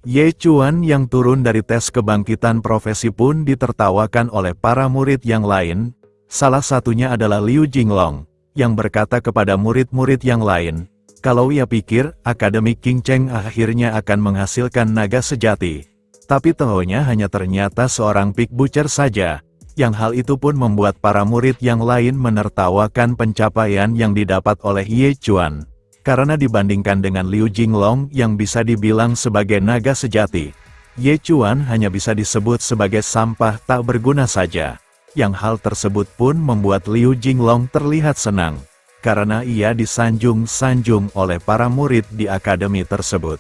Ye Chuan yang turun dari tes kebangkitan profesi pun ditertawakan oleh para murid yang lain, salah satunya adalah Liu Jinglong, yang berkata kepada murid-murid yang lain, kalau ia pikir Akademi Qing Cheng akhirnya akan menghasilkan naga sejati, tapi taunya hanya ternyata seorang pig butcher saja, yang hal itu pun membuat para murid yang lain menertawakan pencapaian yang didapat oleh Ye Chuan. Karena dibandingkan dengan Liu Jinglong yang bisa dibilang sebagai naga sejati, Ye Chuan hanya bisa disebut sebagai sampah tak berguna saja. Yang hal tersebut pun membuat Liu Jinglong terlihat senang, karena ia disanjung-sanjung oleh para murid di akademi tersebut.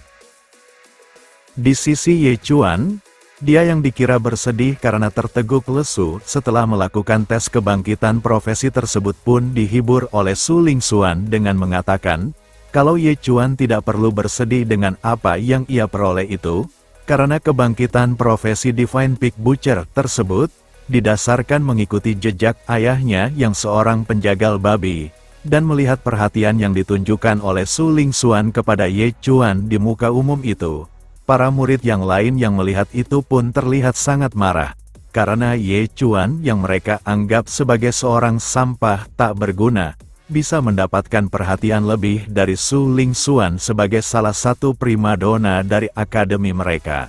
Di sisi Ye Chuan, dia yang dikira bersedih karena terteguk lesu setelah melakukan tes kebangkitan profesi tersebut pun dihibur oleh Su Lingxuan dengan mengatakan, kalau Ye Chuan tidak perlu bersedih dengan apa yang ia peroleh itu, karena kebangkitan profesi Divine Pig Butcher tersebut, didasarkan mengikuti jejak ayahnya yang seorang penjagal babi, dan melihat perhatian yang ditunjukkan oleh Su Lingxuan kepada Ye Chuan di muka umum itu. Para murid yang lain yang melihat itu pun terlihat sangat marah, karena Ye Chuan yang mereka anggap sebagai seorang sampah tak berguna, bisa mendapatkan perhatian lebih dari Su Lingxuan sebagai salah satu primadona dari akademi mereka.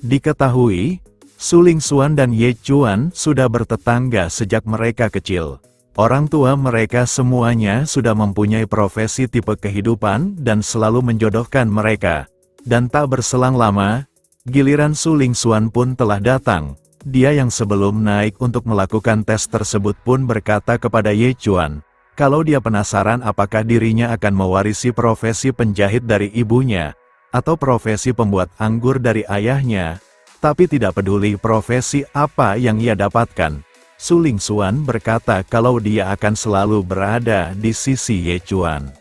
Diketahui, Su Lingxuan dan Ye Chuan sudah bertetangga sejak mereka kecil. Orang tua mereka semuanya sudah mempunyai profesi tipe kehidupan dan selalu menjodohkan mereka. Dan tak berselang lama, giliran Su Lingxuan pun telah datang. Dia yang sebelum naik untuk melakukan tes tersebut pun berkata kepada Ye Chuan, kalau dia penasaran apakah dirinya akan mewarisi profesi penjahit dari ibunya, atau profesi pembuat anggur dari ayahnya, tapi tidak peduli profesi apa yang ia dapatkan. Su Lingxuan berkata kalau dia akan selalu berada di sisi Ye Chuan.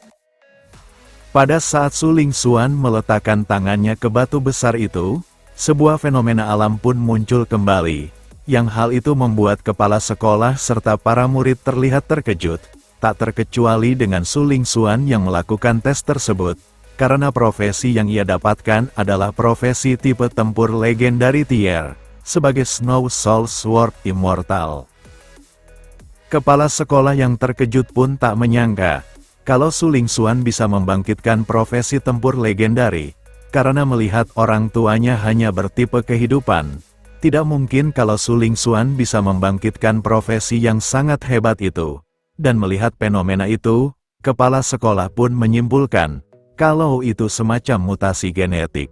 Pada saat Su Lingxuan meletakkan tangannya ke batu besar itu, sebuah fenomena alam pun muncul kembali, yang hal itu membuat kepala sekolah serta para murid terlihat terkejut. Tak terkecuali dengan Su Lingxuan yang melakukan tes tersebut, karena profesi yang ia dapatkan adalah profesi tipe tempur legendary tier, sebagai Snow Soul Sword Immortal. Kepala sekolah yang terkejut pun tak menyangka, kalau Su Lingxuan bisa membangkitkan profesi tempur legendary, karena melihat orang tuanya hanya bertipe kehidupan. Tidak mungkin kalau Su Lingxuan bisa membangkitkan profesi yang sangat hebat itu. Dan melihat fenomena itu, kepala sekolah pun menyimpulkan, kalau itu semacam mutasi genetik.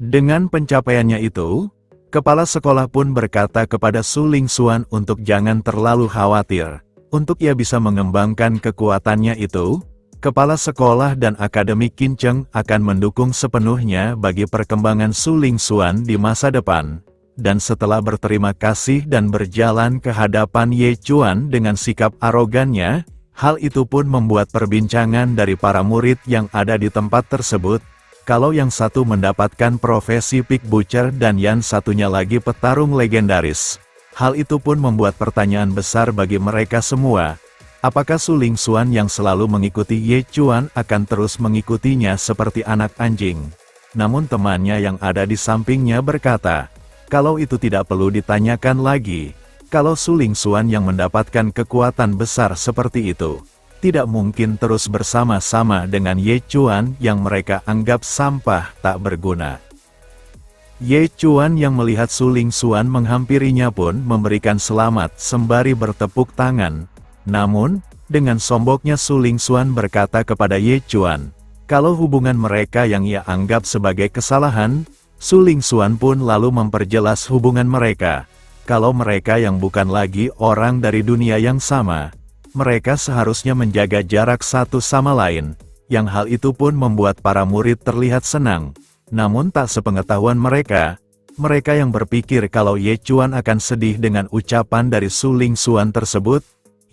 Dengan pencapaiannya itu, kepala sekolah pun berkata kepada Su Lingxuan untuk jangan terlalu khawatir. Untuk ia bisa mengembangkan kekuatannya itu, kepala sekolah dan Akademi Qing Cheng akan mendukung sepenuhnya bagi perkembangan Su Lingxuan di masa depan. Dan setelah berterima kasih dan berjalan ke hadapan Ye Chuan dengan sikap arogannya, hal itu pun membuat perbincangan dari para murid yang ada di tempat tersebut, kalau yang satu mendapatkan profesi pig butcher dan yang satunya lagi petarung legendaris. Hal itu pun membuat pertanyaan besar bagi mereka semua. Apakah Su Lingxuan yang selalu mengikuti Ye Chuan akan terus mengikutinya seperti anak anjing? Namun temannya yang ada di sampingnya berkata, kalau itu tidak perlu ditanyakan lagi, kalau Su Lingxuan yang mendapatkan kekuatan besar seperti itu, tidak mungkin terus bersama-sama dengan Ye Chuan yang mereka anggap sampah tak berguna. Ye Chuan yang melihat Su Lingxuan menghampirinya pun memberikan selamat sembari bertepuk tangan. Namun, dengan sombongnya Su Lingxuan berkata kepada Ye Chuan, kalau hubungan mereka yang ia anggap sebagai kesalahan, Su Lingxuan pun lalu memperjelas hubungan mereka. Kalau mereka yang bukan lagi orang dari dunia yang sama, mereka seharusnya menjaga jarak satu sama lain, yang hal itu pun membuat para murid terlihat senang. Namun tak sepengetahuan mereka, mereka yang berpikir kalau Ye Chuan akan sedih dengan ucapan dari Su Lingxuan tersebut,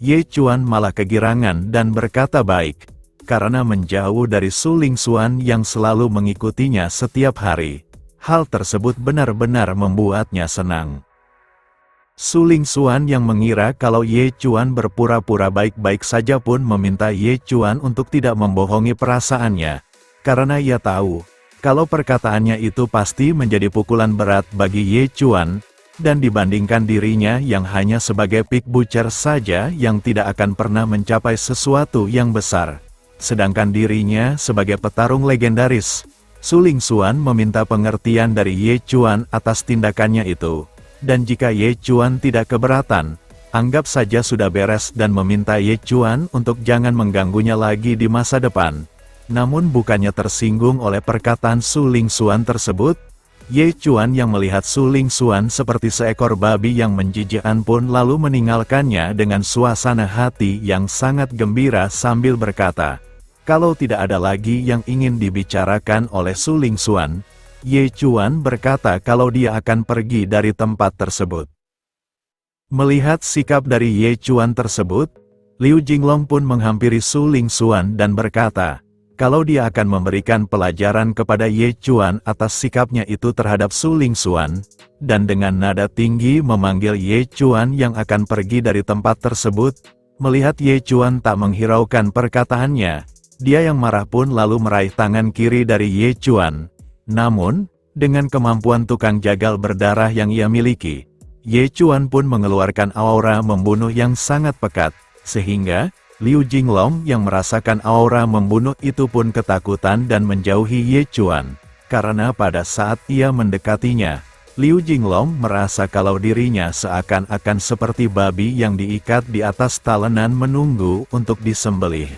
Ye Chuan malah kegirangan dan berkata baik, karena menjauh dari Su Lingxuan yang selalu mengikutinya setiap hari. Hal tersebut benar-benar membuatnya senang. Su Lingxuan yang mengira kalau Ye Chuan berpura-pura baik-baik saja pun meminta Ye Chuan untuk tidak membohongi perasaannya, karena ia tahu, Kalau perkataannya itu pasti menjadi pukulan berat bagi Ye Chuan, dan dibandingkan dirinya yang hanya sebagai pig butcher saja yang tidak akan pernah mencapai sesuatu yang besar. Sedangkan dirinya sebagai petarung legendaris, Su Lingxuan meminta pengertian dari Ye Chuan atas tindakannya itu. Dan jika Ye Chuan tidak keberatan, anggap saja sudah beres dan meminta Ye Chuan untuk jangan mengganggunya lagi di masa depan. Namun bukannya tersinggung oleh perkataan Su Lingxuan tersebut, Ye Chuan yang melihat Su Lingxuan seperti seekor babi yang menjijikkan pun lalu meninggalkannya dengan suasana hati yang sangat gembira sambil berkata, kalau tidak ada lagi yang ingin dibicarakan oleh Su Lingxuan, Ye Chuan berkata kalau dia akan pergi dari tempat tersebut. Melihat sikap dari Ye Chuan tersebut, Liu Jinglong pun menghampiri Su Lingxuan dan berkata, kalau dia akan memberikan pelajaran kepada Ye Chuan atas sikapnya itu terhadap Su Lingxuan, dan dengan nada tinggi memanggil Ye Chuan yang akan pergi dari tempat tersebut. Melihat Ye Chuan tak menghiraukan perkataannya, dia yang marah pun lalu meraih tangan kiri dari Ye Chuan. Namun, dengan kemampuan tukang jagal berdarah yang ia miliki, Ye Chuan pun mengeluarkan aura membunuh yang sangat pekat, sehingga Liu Jinglong yang merasakan aura membunuh itu pun ketakutan dan menjauhi Ye Chuan. Karena pada saat ia mendekatinya, Liu Jinglong merasa kalau dirinya seakan-akan seperti babi yang diikat di atas talenan menunggu untuk disembelih.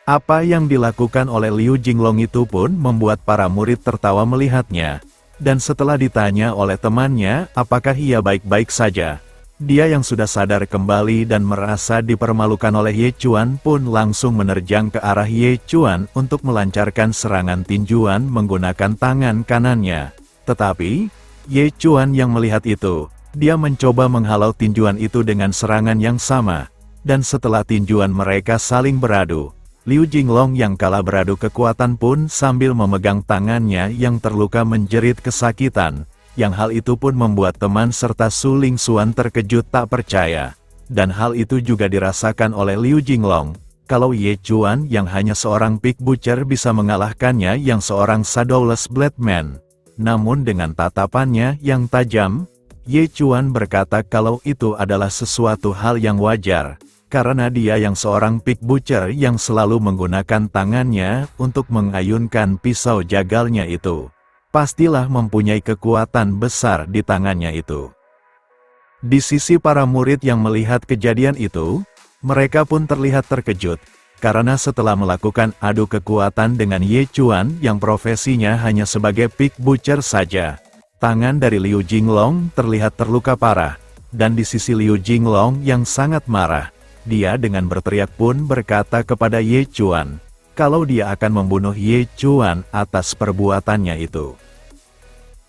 Apa yang dilakukan oleh Liu Jinglong itu pun membuat para murid tertawa melihatnya. Dan setelah ditanya oleh temannya apakah ia baik-baik saja, dia yang sudah sadar kembali dan merasa dipermalukan oleh Ye Chuan pun langsung menerjang ke arah Ye Chuan untuk melancarkan serangan tinjuan menggunakan tangan kanannya. Tetapi, Ye Chuan yang melihat itu, dia mencoba menghalau tinjuan itu dengan serangan yang sama. Dan setelah tinjuan mereka saling beradu, Liu Jinglong yang kalah beradu kekuatan pun sambil memegang tangannya yang terluka menjerit kesakitan. Yang hal itu pun membuat teman serta Su Lingxuan terkejut tak percaya. Dan hal itu juga dirasakan oleh Liu Jinglong, kalau Ye Chuan yang hanya seorang pig butcher bisa mengalahkannya yang seorang Shadowless Blade Man. Namun dengan tatapannya yang tajam, Ye Chuan berkata kalau itu adalah sesuatu hal yang wajar, karena dia yang seorang pig butcher yang selalu menggunakan tangannya untuk mengayunkan pisau jagalnya itu. Pastilah mempunyai kekuatan besar di tangannya itu. Di sisi para murid yang melihat kejadian itu, mereka pun terlihat terkejut, karena setelah melakukan adu kekuatan dengan Ye Chuan yang profesinya hanya sebagai pig butcher saja, tangan dari Liu Jinglong terlihat terluka parah, dan di sisi Liu Jinglong yang sangat marah, dia dengan berteriak pun berkata kepada Ye Chuan, kalau dia akan membunuh Ye Chuan atas perbuatannya itu.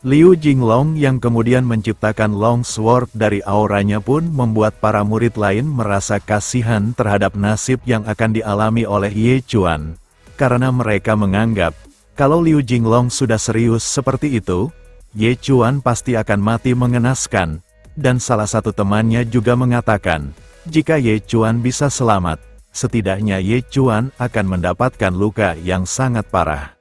Liu Jinglong yang kemudian menciptakan long sword dari auranya pun membuat para murid lain merasa kasihan terhadap nasib yang akan dialami oleh Ye Chuan. Karena mereka menganggap, kalau Liu Jinglong sudah serius seperti itu, Ye Chuan pasti akan mati mengenaskan. Dan salah satu temannya juga mengatakan, jika Ye Chuan bisa selamat, setidaknya Ye Chuan akan mendapatkan luka yang sangat parah.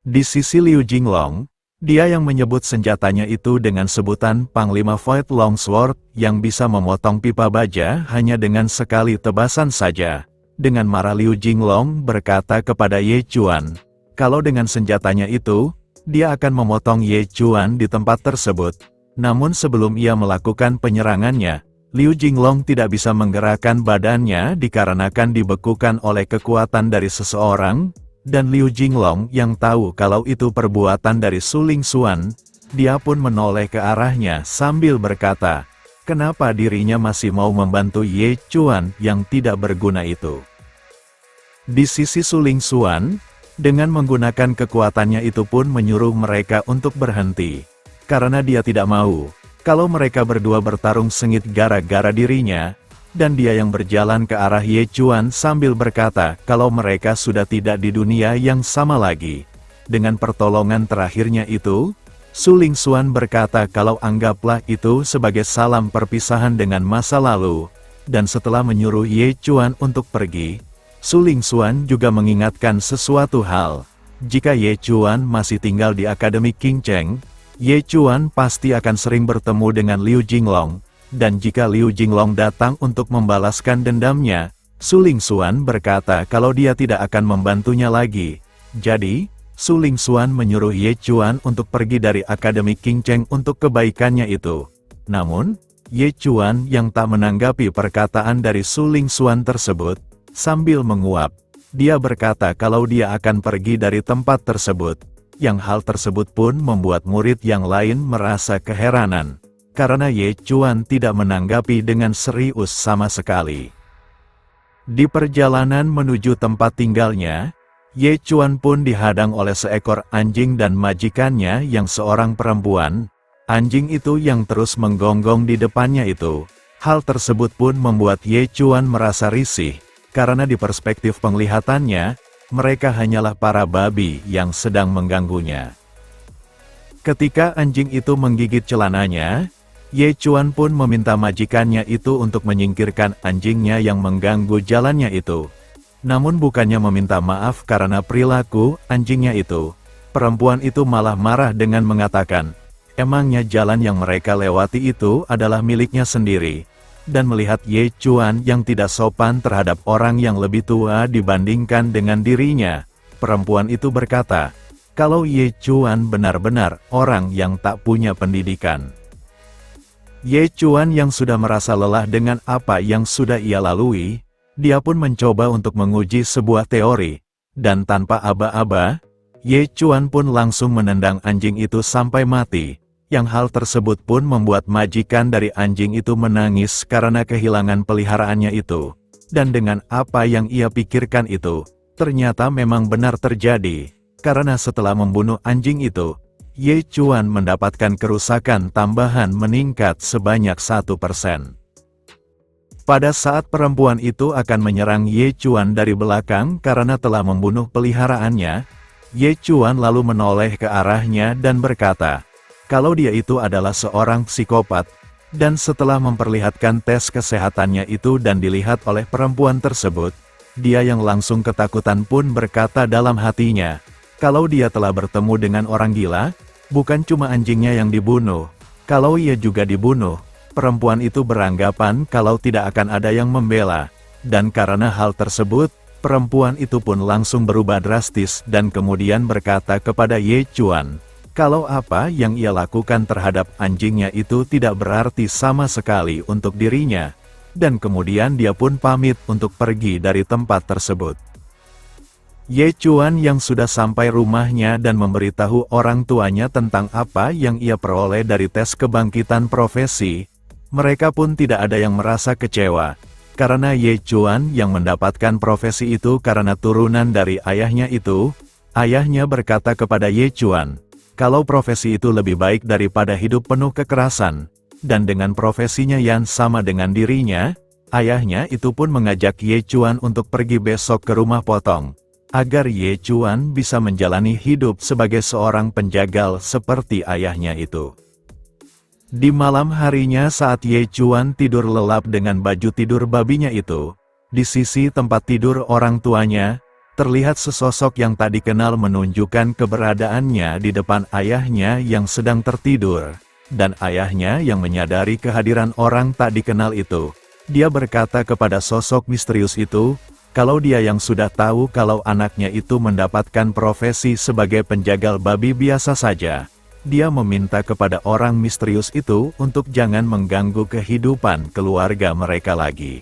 Di sisi Liu Jinglong, dia yang menyebut senjatanya itu dengan sebutan Panglima Void Longsword yang bisa memotong pipa baja hanya dengan sekali tebasan saja. Dengan marah Liu Jinglong berkata kepada Ye Chuan, kalau dengan senjatanya itu, dia akan memotong Ye Chuan di tempat tersebut. Namun sebelum ia melakukan penyerangannya, Liu Jinglong tidak bisa menggerakkan badannya dikarenakan dibekukan oleh kekuatan dari seseorang. Dan Liu Jinglong yang tahu kalau itu perbuatan dari Su Lingxuan, dia pun menoleh ke arahnya sambil berkata, kenapa dirinya masih mau membantu Ye Chuan yang tidak berguna itu. Di sisi Su Lingxuan, dengan menggunakan kekuatannya itu pun menyuruh mereka untuk berhenti. Karena dia tidak mau, kalau mereka berdua bertarung sengit gara-gara dirinya. Dan dia yang berjalan ke arah Ye Chuan sambil berkata kalau mereka sudah tidak di dunia yang sama lagi. Dengan pertolongan terakhirnya itu, Su Lingxuan berkata kalau anggaplah itu sebagai salam perpisahan dengan masa lalu. Dan setelah menyuruh Ye Chuan untuk pergi, Su Lingxuan juga mengingatkan sesuatu hal. Jika Ye Chuan masih tinggal di Akademi King Cheng, Ye Chuan pasti akan sering bertemu dengan Liu Jinglong, dan jika Liu Jinglong datang untuk membalaskan dendamnya, Su Lingxuan berkata kalau dia tidak akan membantunya lagi. Jadi, Su Lingxuan menyuruh Ye Chuan untuk pergi dari Akademi King Cheng untuk kebaikannya itu. Namun, Ye Chuan yang tak menanggapi perkataan dari Su Lingxuan tersebut, sambil menguap, dia berkata kalau dia akan pergi dari tempat tersebut, yang hal tersebut pun membuat murid yang lain merasa keheranan, karena Ye Chuan tidak menanggapi dengan serius sama sekali. Di perjalanan menuju tempat tinggalnya, Ye Chuan pun dihadang oleh seekor anjing dan majikannya yang seorang perempuan. Anjing itu yang terus menggonggong di depannya itu. Hal tersebut pun membuat Ye Chuan merasa risih, karena di perspektif penglihatannya, mereka hanyalah para babi yang sedang mengganggunya. Ketika anjing itu menggigit celananya, Ye Chuan pun meminta majikannya itu untuk menyingkirkan anjingnya yang mengganggu jalannya itu. Namun bukannya meminta maaf karena perilaku anjingnya itu, perempuan itu malah marah dengan mengatakan, emangnya jalan yang mereka lewati itu adalah miliknya sendiri. Dan melihat Ye Chuan yang tidak sopan terhadap orang yang lebih tua dibandingkan dengan dirinya, perempuan itu berkata, kalau Ye Chuan benar-benar orang yang tak punya pendidikan. Ye Chuan yang sudah merasa lelah dengan apa yang sudah ia lalui, dia pun mencoba untuk menguji sebuah teori, dan tanpa aba-aba, Ye Chuan pun langsung menendang anjing itu sampai mati. Yang hal tersebut pun membuat majikan dari anjing itu menangis karena kehilangan peliharaannya itu. Dan dengan apa yang ia pikirkan itu, ternyata memang benar terjadi. Karena setelah membunuh anjing itu, Ye Chuan mendapatkan kerusakan tambahan meningkat sebanyak 1%. Pada saat perempuan itu akan menyerang Ye Chuan dari belakang karena telah membunuh peliharaannya, Ye Chuan lalu menoleh ke arahnya dan berkata, kalau dia itu adalah seorang psikopat, dan setelah memperlihatkan tes kesehatannya itu dan dilihat oleh perempuan tersebut, dia yang langsung ketakutan pun berkata dalam hatinya, kalau dia telah bertemu dengan orang gila, bukan cuma anjingnya yang dibunuh, kalau ia juga dibunuh, perempuan itu beranggapan kalau tidak akan ada yang membela, dan karena hal tersebut, perempuan itu pun langsung berubah drastis dan kemudian berkata kepada Ye Chuan, kalau apa yang ia lakukan terhadap anjingnya itu tidak berarti sama sekali untuk dirinya, dan kemudian dia pun pamit untuk pergi dari tempat tersebut. Ye Chuan yang sudah sampai rumahnya dan memberitahu orang tuanya tentang apa yang ia peroleh dari tes kebangkitan profesi, mereka pun tidak ada yang merasa kecewa, karena Ye Chuan yang mendapatkan profesi itu karena turunan dari ayahnya itu, ayahnya berkata kepada Ye Chuan, kalau profesi itu lebih baik daripada hidup penuh kekerasan, dan dengan profesinya yang sama dengan dirinya, ayahnya itu pun mengajak Ye Chuan untuk pergi besok ke rumah potong, agar Ye Chuan bisa menjalani hidup sebagai seorang penjagal seperti ayahnya itu. Di malam harinya saat Ye Chuan tidur lelap dengan baju tidur babinya itu, di sisi tempat tidur orang tuanya, terlihat sesosok yang tak dikenal menunjukkan keberadaannya di depan ayahnya yang sedang tertidur, dan ayahnya yang menyadari kehadiran orang tak dikenal itu. Dia berkata kepada sosok misterius itu, kalau dia yang sudah tahu kalau anaknya itu mendapatkan profesi sebagai penjagal babi biasa saja, dia meminta kepada orang misterius itu untuk jangan mengganggu kehidupan keluarga mereka lagi.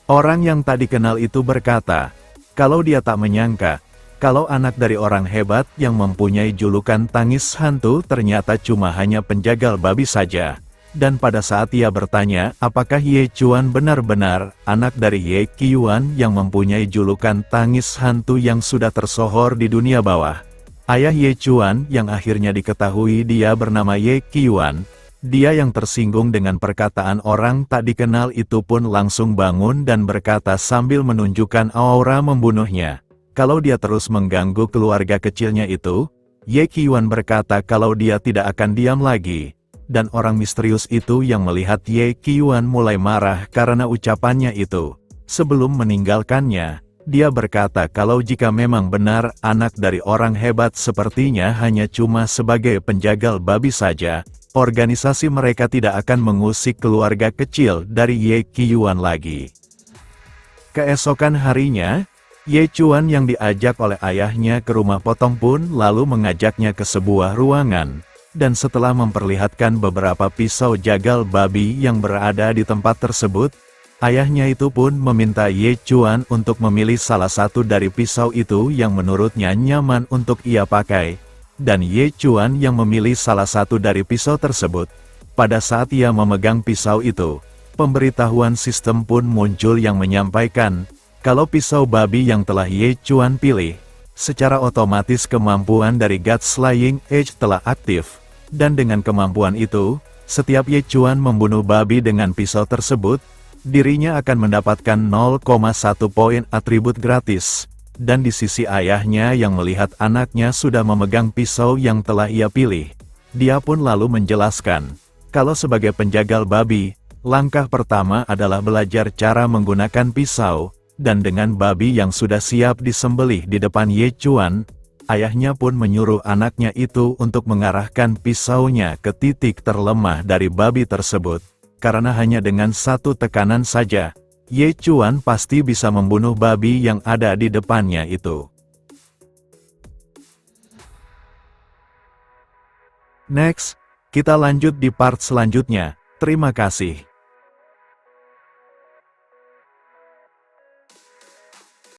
Orang yang tak dikenal itu berkata, kalau dia tak menyangka, kalau anak dari orang hebat yang mempunyai julukan tangis hantu ternyata cuma hanya penjagal babi saja. Dan pada saat ia bertanya, apakah Ye Chuan benar-benar anak dari Ye Qiuan yang mempunyai julukan tangis hantu yang sudah tersohor di dunia bawah. Ayah Ye Chuan yang akhirnya diketahui dia bernama Ye Qiuan, dia yang tersinggung dengan perkataan orang tak dikenal itu pun langsung bangun dan berkata sambil menunjukkan aura membunuhnya. Kalau dia terus mengganggu keluarga kecilnya itu, Ye Qiuan berkata kalau dia tidak akan diam lagi. Dan orang misterius itu yang melihat Ye Qiuan mulai marah karena ucapannya itu. Sebelum meninggalkannya, Dia berkata kalau jika memang benar anak dari orang hebat sepertinya hanya cuma sebagai penjagal babi saja, organisasi mereka tidak akan mengusik keluarga kecil dari Ye Qiuan lagi. Keesokan harinya, Ye Chuan yang diajak oleh ayahnya ke rumah potong pun lalu mengajaknya ke sebuah ruangan, dan setelah memperlihatkan beberapa pisau jagal babi yang berada di tempat tersebut, ayahnya itu pun meminta Ye Chuan untuk memilih salah satu dari pisau itu yang menurutnya nyaman untuk ia pakai, dan Ye Chuan yang memilih salah satu dari pisau tersebut. Pada saat ia memegang pisau itu, pemberitahuan sistem pun muncul yang menyampaikan, kalau pisau babi yang telah Ye Chuan pilih, secara otomatis kemampuan dari God Slaying Edge telah aktif, dan dengan kemampuan itu, setiap Ye Chuan membunuh babi dengan pisau tersebut, dirinya akan mendapatkan 0,1 poin atribut gratis. Dan di sisi ayahnya yang melihat anaknya sudah memegang pisau yang telah ia pilih, dia pun lalu menjelaskan, kalau sebagai penjagal babi, langkah pertama adalah belajar cara menggunakan pisau, dan dengan babi yang sudah siap disembelih di depan Ye Chuan, ayahnya pun menyuruh anaknya itu untuk mengarahkan pisaunya ke titik terlemah dari babi tersebut. Karena hanya dengan satu tekanan saja, Ye Chuan pasti bisa membunuh babi yang ada di depannya itu. Next, kita lanjut di part selanjutnya. Terima kasih.